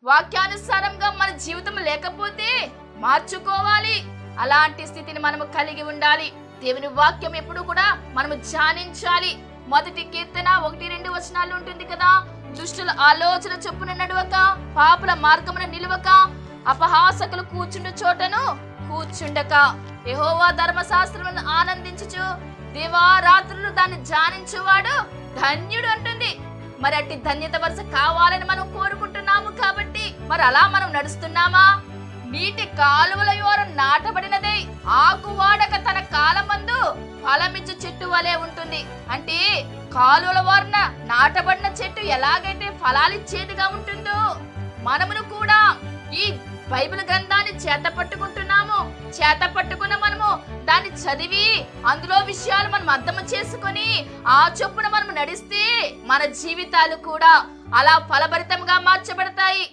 వాక్యానుసారంగా మన జీవితం లేకపోతే మార్చుకోవాలి. అలాంటి స్థితిని మనము కలిగి ఉండాలి. దేవుని వాక్యం ఎప్పుడు కూడా మనము ధ్యానించాలి. మొదటి కీర్తన 1-2 వచనాలు ఉంటుంది కదా. దుష్టుల ఆలోచన చొప్పున నడవక, పాపుల మార్గమున నిలువక, అపహాసకులు కూర్చుండు చోటను కూర్చుండక, యెహోవా ధర్మశాస్త్రమును ఆనందించుచు దివారాత్రులు దాన్ని ధ్యానించువాడు ధన్యుడు అంటుంది. మరి అట్టి ధన్యత వరుస కావాలని మనం కోరుకుంటున్నాము కాబట్టి మరి అలా మనం నడుస్తున్నామా? నీటి కాలువల యోర నాటబడినదే ఆకు వాడక తన కాలమందు ఫలమిచ్చు చెట్టు వలె ఉంటుంది. అంటే కాలువల వారన నాటబడిన చెట్టు ఎలాగైతే ఫలాలిచ్చేదిగా ఉంటుందో, మనమును కూడా ఈ బైబిల్ గ్రంథాన్ని చేత పట్టుకుంటున్నాము. చేత పట్టుకున్న మనము దాన్ని చదివి అందులో విషయాలు మనం అర్థం చేసుకొని ఆ చొప్పున మనం నడిస్తే మన జీవితాలు కూడా అలా ఫలభరితంగా మార్చబడతాయి.